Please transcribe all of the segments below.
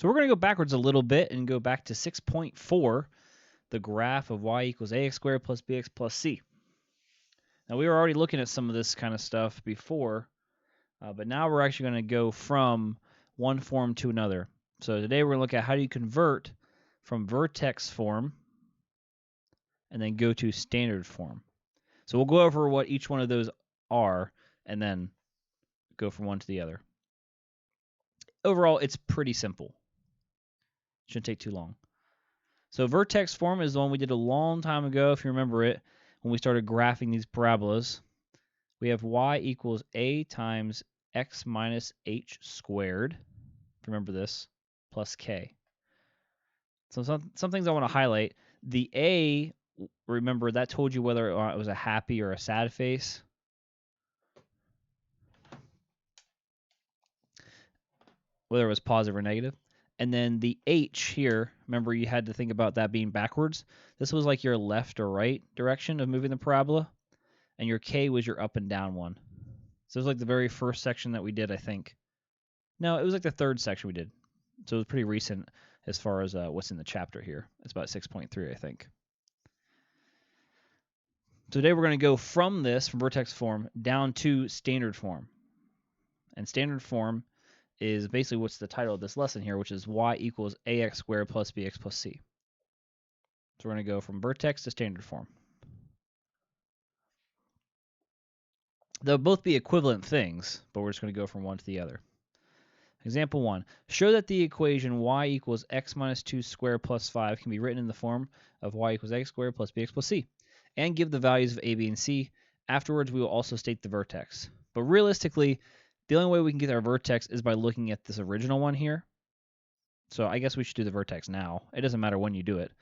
So we're going to go backwards a little bit and go back to 6.4, the graph of y equals ax squared plus bx plus c. Now, we were already looking at some of this kind of stuff before, but now we're actually going to go from one form to another. So today we're going to look at how do you convert from vertex form and then go to standard form. So we'll go over what each one of those are and then go from one to the other. Overall, it's pretty simple. Shouldn't take too long. So vertex form is the one we did a long time ago, if you remember it, when we started graphing these parabolas. We have y equals a times x minus h squared, remember this, plus k. So some things I want to highlight. The a, remember, that told you whether it was a happy or a sad face. Whether it was positive or negative. And then the h here, remember you had to think about that being backwards. This was like your left or right direction of moving the parabola. And your k was your up and down one. So it was like the very first section that we did, I think. No, it was like the third section we did. So it was pretty recent as far as what's in the chapter here. It's about 6.3, I think. So today we're going to go from vertex form, down to standard form. And standard form is basically what's the title of this lesson here, which is y equals ax squared plus bx plus c. So we're going to go from vertex to standard form. They'll both be equivalent things, but we're just going to go from one to the other. Example 1. Show that the equation y equals x minus 2 squared plus 5 can be written in the form of y equals x squared plus bx plus c, and give the values of a, b, and c. Afterwards, we will also state the vertex. But realistically, the only way we can get our vertex is by looking at this original one here. So I guess we should do the vertex now. It doesn't matter when you do it.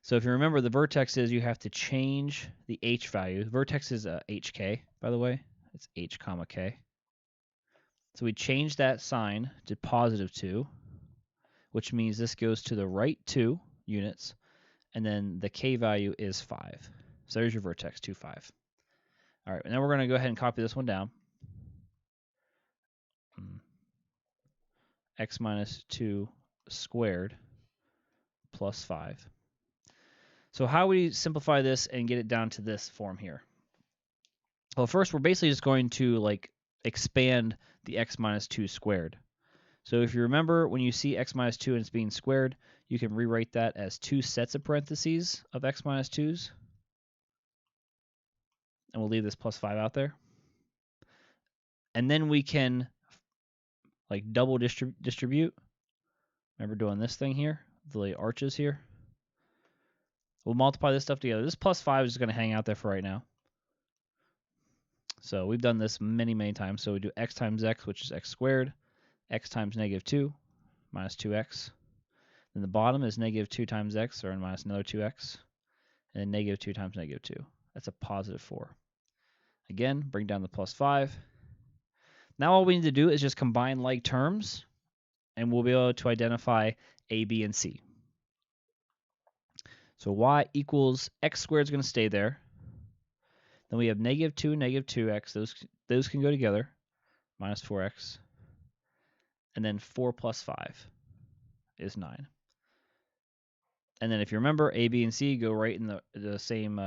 So if you remember, the vertex is you have to change the h value. The vertex is hk, by the way. It's h comma k. So we change that sign to positive 2, which means this goes to the right 2 units, and then the k value is 5. So there's your vertex, 2, 5. All right, and then we're going to go ahead and copy this one down. X minus 2 squared plus 5. So how would we simplify this and get it down to this form here? Well, first, we're basically just going to expand the x minus 2 squared. So if you remember, when you see x minus 2 and it's being squared, you can rewrite that as 2 sets of parentheses of x minus 2's. And we'll leave this plus 5 out there. And then we can double distribute. Remember doing this thing here, the arches here. We'll multiply this stuff together. This plus 5 is just going to hang out there for right now. So we've done this many, many times. So we do x times x, which is x squared, x times negative 2, minus 2x. Then the bottom is negative 2 times x, or minus another 2x. And then negative 2 times negative 2. That's a positive 4. Again, bring down the plus 5. Now all we need to do is just combine like terms, and we'll be able to identify a, b, and c. So y equals x squared is going to stay there. Then we have negative 2, negative 2x. Those can go together, minus 4x. And then 4 plus 5 is 9. And then if you remember, a, b, and c go right in the same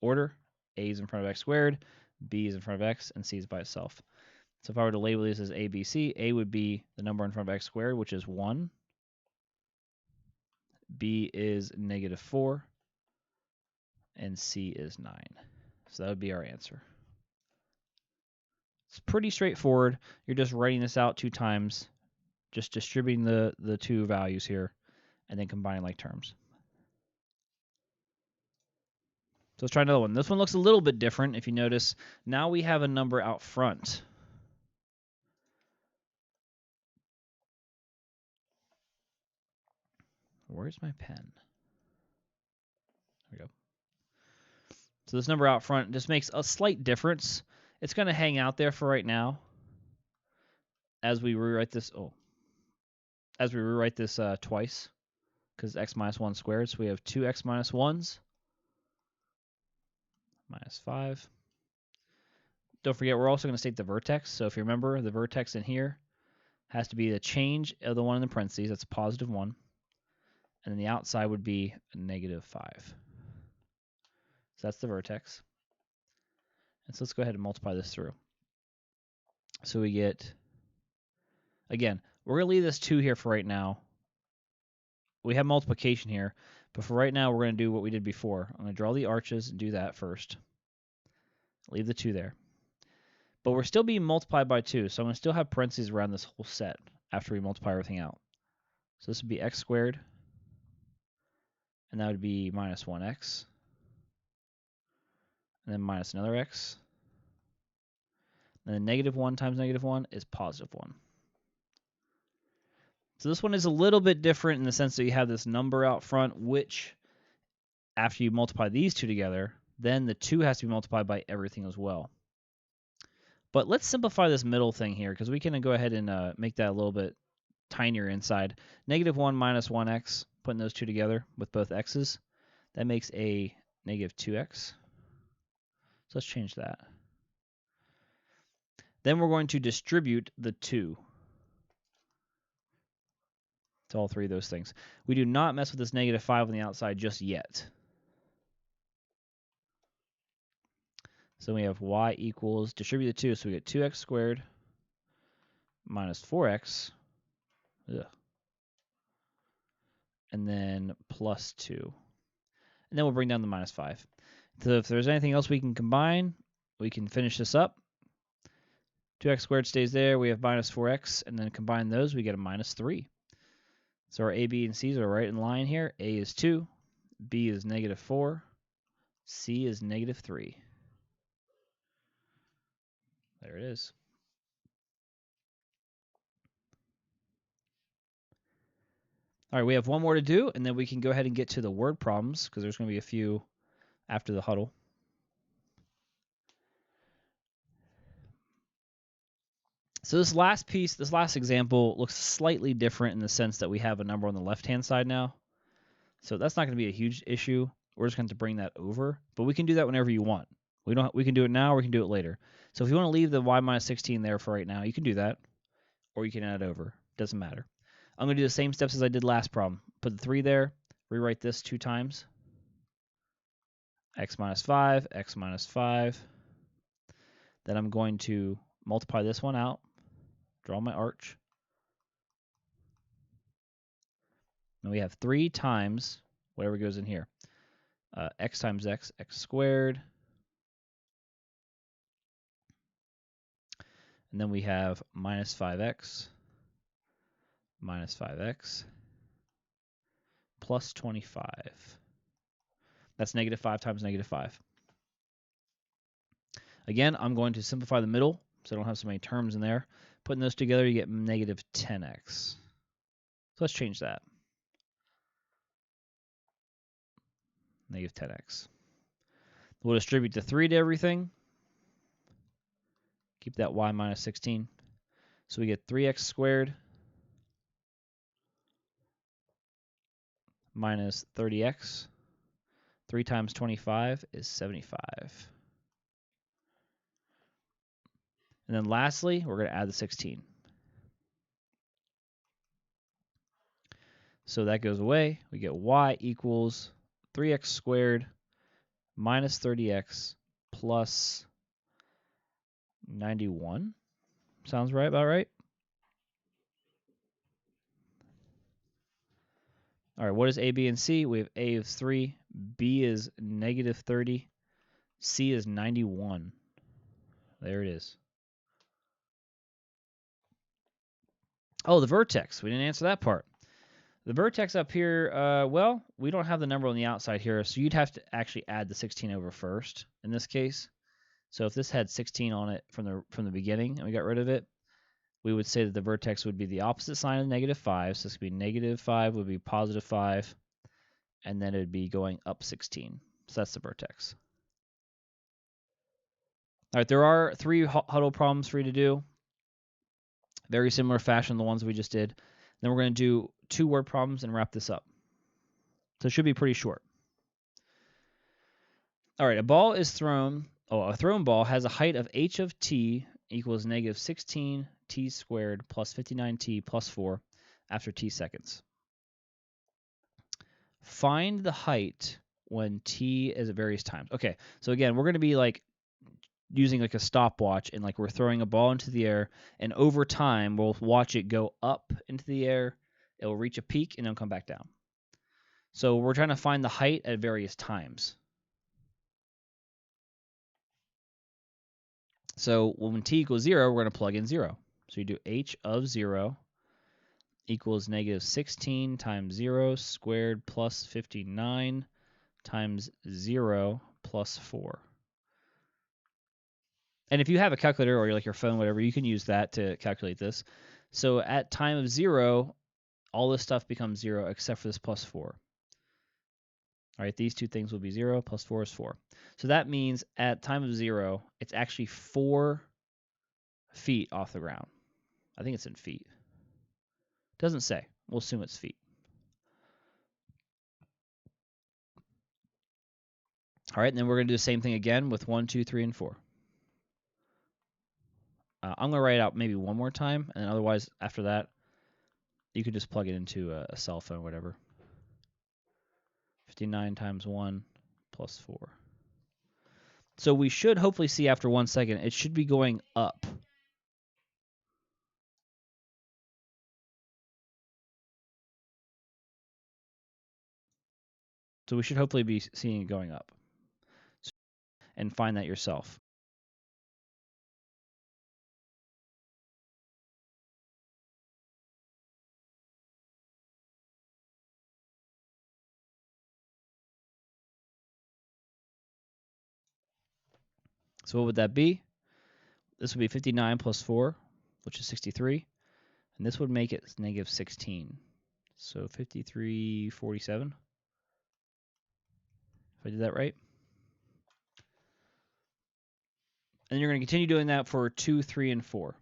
order. A is in front of x squared, b is in front of x, and c is by itself. So if I were to label these as a, b, c, a would be the number in front of x squared, which is 1. B is negative 4. And c is 9. So that would be our answer. It's pretty straightforward. You're just writing this out 2 times, just distributing the 2 values here, and then combining like terms. So let's try another one. This one looks a little bit different. If you notice, now we have a number out front. Where's my pen? There we go. So this number out front just makes a slight difference. It's going to hang out there for right now as we rewrite this. Twice, because x minus 1 squared. So we have 2x minus 1s minus 5. Don't forget, we're also going to state the vertex. So if you remember, the vertex in here has to be the change of the one in the parentheses. That's a positive 1. And then the outside would be a negative 5. So that's the vertex. And so let's go ahead and multiply this through. So we get, again, we're going to leave this 2 here for right now. We have multiplication here, but for right now, we're going to do what we did before. I'm going to draw the arches and do that first. Leave the 2 there. But we're still being multiplied by 2, so I'm going to still have parentheses around this whole set after we multiply everything out. So this would be x squared, and that would be minus 1x, and then minus another x. And then negative 1 times negative 1 is positive 1. So this one is a little bit different in the sense that you have this number out front, which after you multiply these 2 together, then the 2 has to be multiplied by everything as well. But let's simplify this middle thing here, because we can go ahead and make that a little bit tinier inside. Negative 1 minus 1x, putting those 2 together with both x's, that makes a negative 2x. So let's change that. Then we're going to distribute the 2 to all 3 of those things. We do not mess with this negative 5 on the outside just yet. So we have y equals, distribute the 2, so we get 2x squared minus 4x, and then plus 2. And then we'll bring down the minus 5. So if there's anything else we can combine, we can finish this up. 2x squared stays there. We have minus 4x, and then combine those, we get a minus 3. So our a, b, and c's are right in line here. A is 2, b is negative 4, c is negative 3. There it is. All right, we have one more to do, and then we can go ahead and get to the word problems, because there's going to be a few after the huddle. So this last piece, this last example, looks slightly different in the sense that we have a number on the left-hand side now. So that's not going to be a huge issue. We're just going to bring that over, but we can do that whenever you want. We can do it now, or we can do it later. So if you want to leave the y minus 16 there for right now, you can do that, or you can add it over. Doesn't matter. I'm going to do the same steps as I did last problem. Put the 3 there, rewrite this 2 times. X minus 5, x minus 5. Then I'm going to multiply this one out, draw my arch. And we have 3 times whatever goes in here. X times x, x squared. And then we have minus 5x, minus 5x, plus 25. That's negative 5 times negative 5. Again, I'm going to simplify the middle so I don't have so many terms in there. Putting those together, you get negative 10x. So let's change that. Negative 10x. We'll distribute the 3 to everything. Keep that y minus 16. So we get 3x squared minus 30x. 3 times 25 is 75. And then lastly, we're going to add the 16. So that goes away. We get y equals 3x squared minus 30x plus 91. Sounds right, about right? All right, what is a, b, and c? We have a is 3, b is negative 30, c is 91. There it is. Oh, the vertex. We didn't answer that part. The vertex up here, well, we don't have the number on the outside here, so you'd have to actually add the 16 over first in this case. So if this had 16 on it from the beginning and we got rid of it, we would say that the vertex would be the opposite sign of negative 5. So this would be negative 5 would be positive 5, and then it would be going up 16. So that's the vertex. All right, there are 3 huddle problems for you to do. Very similar fashion to the ones we just did. Then we're going to do 2 word problems and wrap this up. So it should be pretty short. All right, a thrown ball has a height of h of t equals negative 16 t squared plus 59t plus 4 after t seconds. Find the height when t is at various times. Okay, so again, we're going to be like using like a stopwatch, and like we're throwing a ball into the air, and over time we'll watch it go up into the air, it'll reach a peak, and it'll come back down. So we're trying to find the height at various times. So when t equals 0, we're going to plug in 0. So you do h of 0 equals negative 16 times 0 squared plus 59 times 0 plus 4. And if you have a calculator or like your phone, whatever, you can use that to calculate this. So at time of 0, all this stuff becomes 0 except for this plus 4. All right, these two things will be 0, plus 4 is 4. So that means at time of 0, it's actually 4 feet off the ground. I think it's in feet. Doesn't say. We'll assume it's feet. All right, and then we're going to do the same thing again with 1, 2, 3, and 4. I'm going to write it out maybe one more time, and otherwise, after that, you could just plug it into a cell phone or whatever. 59 times 1 plus 4. So we should hopefully see after 1 second, it should be going up. So we should hopefully be seeing it going up. And find that yourself. So what would that be? This would be 59 plus 4, which is 63. And this would make it negative 16. So 5347. If I did that right. And you're going to continue doing that for 2, 3, and 4.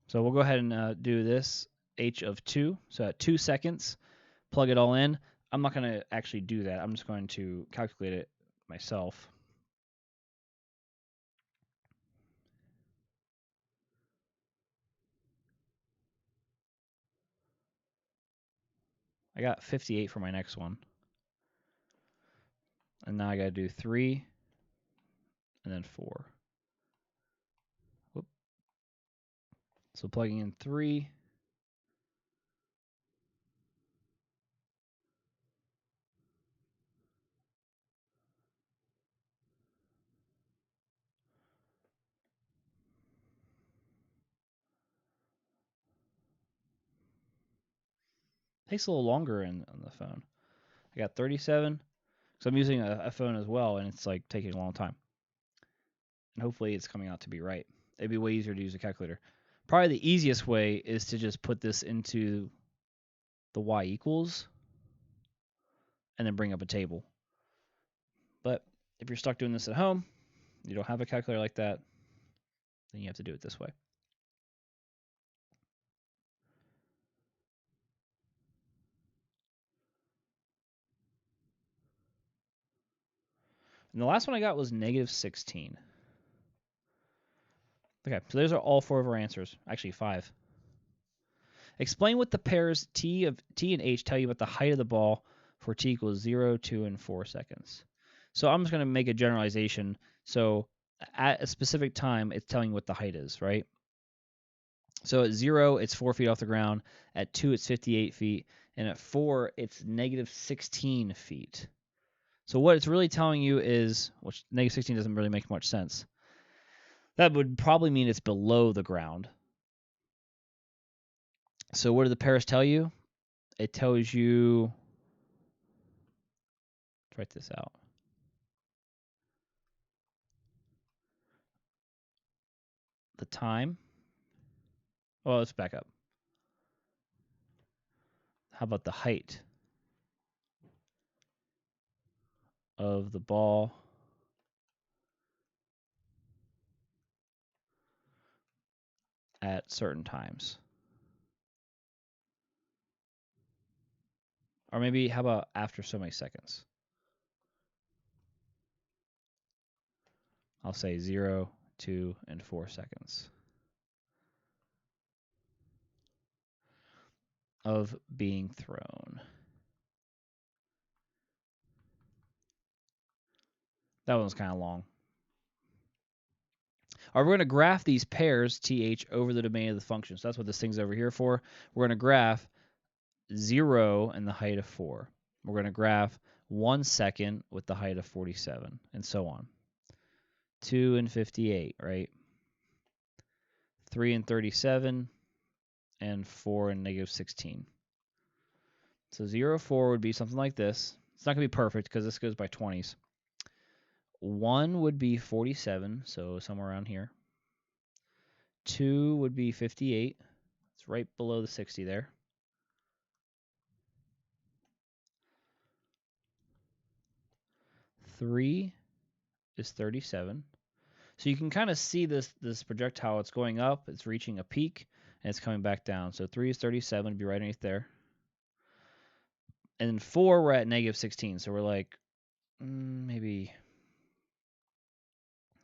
So we'll go ahead and do this h of 2. So at 2 seconds, plug it all in. I'm not going to actually do that. I'm just going to calculate it myself. I got 58 for my next one. And now I got to do 3 and then 4. Whoop. So plugging in 3. Takes a little longer on the phone. I got 37. So I'm using a phone as well, and it's like taking a long time. And hopefully it's coming out to be right. It'd be way easier to use a calculator. Probably the easiest way is to just put this into the y equals and then bring up a table. But if you're stuck doing this at home, you don't have a calculator like that, then you have to do it this way. And the last one I got was negative 16. Okay, so those are all 4 of our answers. Actually, 5. Explain what the pairs t and h tell you about the height of the ball for t equals 0, 2, and 4 seconds. So I'm just going to make a generalization. So at a specific time, it's telling you what the height is, right? So at 0, it's 4 feet off the ground. At 2, it's 58 feet. And at 4, it's negative 16 feet. So what it's really telling you is, which negative 16 doesn't really make much sense. That would probably mean it's below the ground. So what do the pairs tell you? It tells you, let's write this out. The time. Well, let's back up. How about the height of the ball at certain times? Or maybe, how about after so many seconds? I'll say 0, 2, and 4 seconds of being thrown. That one was kind of long. All right, we're going to graph these pairs, th, over the domain of the function. So that's what this thing's over here for. We're going to graph 0 and the height of 4. We're going to graph 1 second with the height of 47, and so on. 2 and 58, right? 3 and 37, and 4 and negative 16. So 0, 4 would be something like this. It's not going to be perfect because this goes by 20s. 1 would be 47, so somewhere around here. 2 would be 58. It's right below the 60 there. 3 is 37. So you can kind of see this projectile. It's going up, it's reaching a peak, and it's coming back down. So 3 is 37, would be right underneath there. And then 4, we're at negative 16. So we're like maybe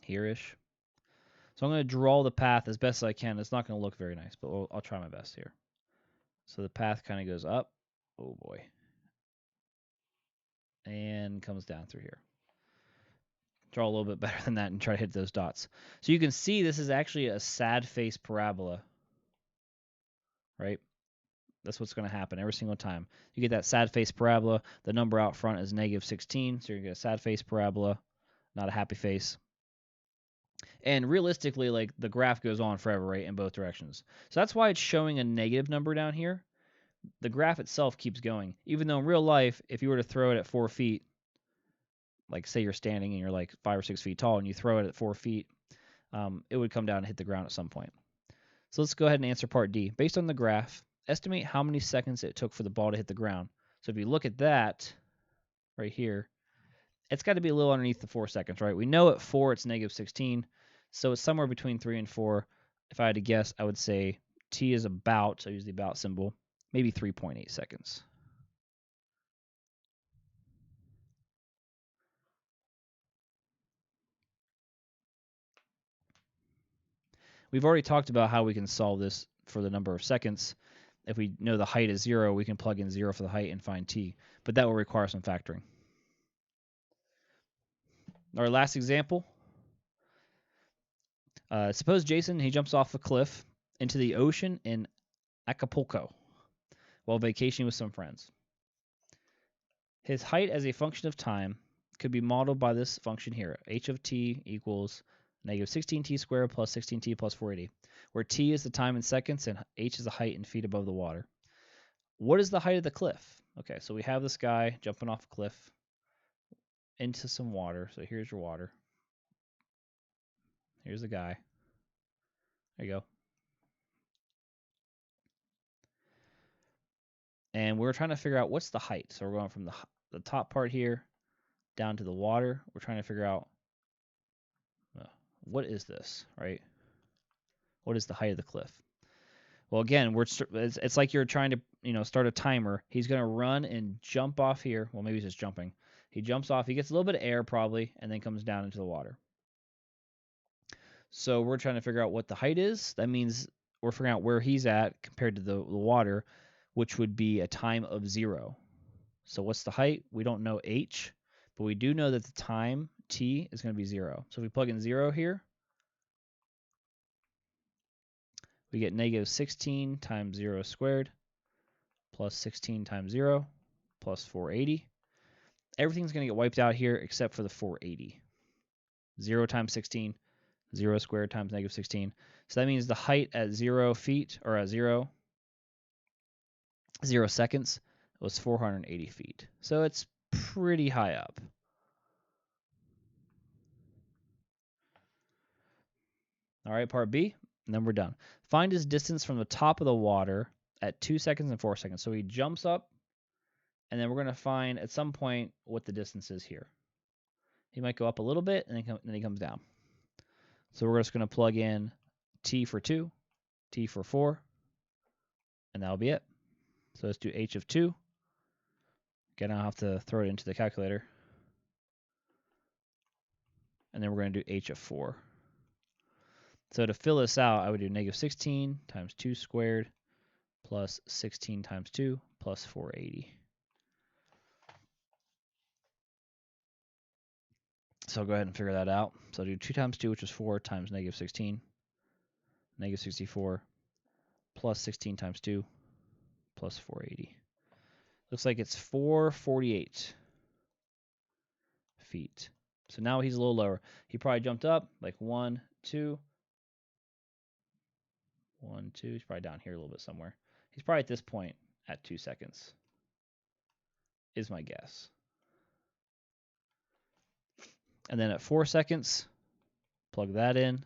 here-ish. So I'm going to draw the path as best as I can. It's not going to look very nice, but I'll try my best here. So the path kind of goes up. Oh, boy. And comes down through here. Draw a little bit better than that and try to hit those dots. So you can see this is actually a sad face parabola, right? That's what's going to happen every single time. You get that sad face parabola. The number out front is negative 16, so you're going to get a sad face parabola, not a happy face. And realistically, like, the graph goes on forever, right, in both directions. So that's why it's showing a negative number down here. The graph itself keeps going. Even though in real life, if you were to throw it at 4 feet, like say you're standing and you're like 5 or 6 feet tall and you throw it at 4 feet, it would come down and hit the ground at some point. So let's go ahead and answer part D. Based on the graph, estimate how many seconds it took for the ball to hit the ground. So if you look at that right here, it's got to be a little underneath the 4 seconds, right? We know at 4 it's negative 16, so it's somewhere between 3 and 4. If I had to guess, I would say T is about, so I use the about symbol, maybe 3.8 seconds. We've already talked about how we can solve this for the number of seconds. If we know the height is 0, we can plug in 0 for the height and find T, but that will require some factoring. Our last example. Suppose Jason, he jumps off a cliff into the ocean in Acapulco while vacationing with some friends. His height as a function of time could be modeled by this function here. H of t equals negative 16t squared plus 16t plus 480, where t is the time in seconds and h is the height in feet above the water. What is the height of the cliff? Okay, so we have this guy jumping off a cliff into some water. So here's your water. Here's the guy. There you go. And we're trying to figure out what's the height. So we're going from the top part here down to the water. We're trying to figure out what is this, right? What is the height of the cliff? Well, again, it's like you're trying to start a timer. He's going to run and jump off here. Well, maybe he's just jumping. He jumps off. He gets a little bit of air probably, and then comes down into the water. So we're trying to figure out what the height is. That means we're figuring out where he's at compared to the water, which would be a time of 0. So what's the height? We don't know h, but we do know that the time, t, is going to be 0. So if we plug in 0 here, we get negative 16 times 0 squared plus 16 times 0 plus 480. Everything's going to get wiped out here except for the 480. 0 times 16, 0 squared times negative 16. So that means the height at 0 feet, or at 0 seconds, was 480 feet. So it's pretty high up. All right, part B, and then we're done. Find his distance from the top of the water at 2 seconds and 4 seconds. So he jumps up, and then we're going to find at some point what the distance is here. He might go up a little bit, and then he comes down. So we're just going to plug in t for 2, t for 4, and that'll be it. So let's do h of 2 Again, I'll have to throw it into the calculator. And then we're going to do h of 4. So to fill this out, I would do negative 16 times 2 squared plus 16 times 2 plus 480. So I'll go ahead and figure that out. So I'll do 2 times 2, which is 4, times negative 16, negative 64, plus 16 times 2, plus 480. Looks like it's 448 feet. So now he's a little lower. He probably jumped up like 1, 2. 1, 2. He's probably down here a little bit somewhere. He's probably at this point at 2 seconds, is my guess. And then at 4 seconds, plug that in.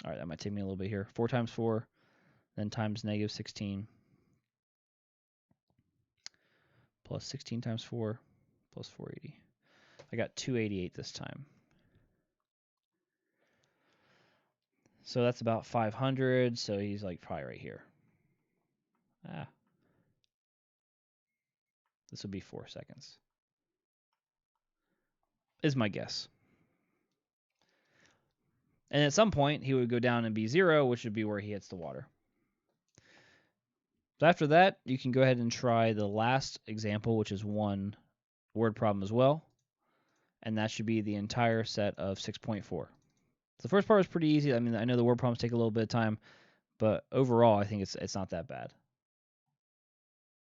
All right, that might take me a little bit here. 4 times 4, then times negative 16, plus 16 times 4, plus 480. I got 288 this time. So that's about 500, so he's like probably right here. This would be 4 seconds, is my guess. And at some point, he would go down and be 0, which would be where he hits the water. So after that, you can go ahead and try the last example, which is one word problem as well. And that should be the entire set of 6.4. So the first part is pretty easy. I mean, I know the word problems take a little bit of time, but overall, I think it's not that bad.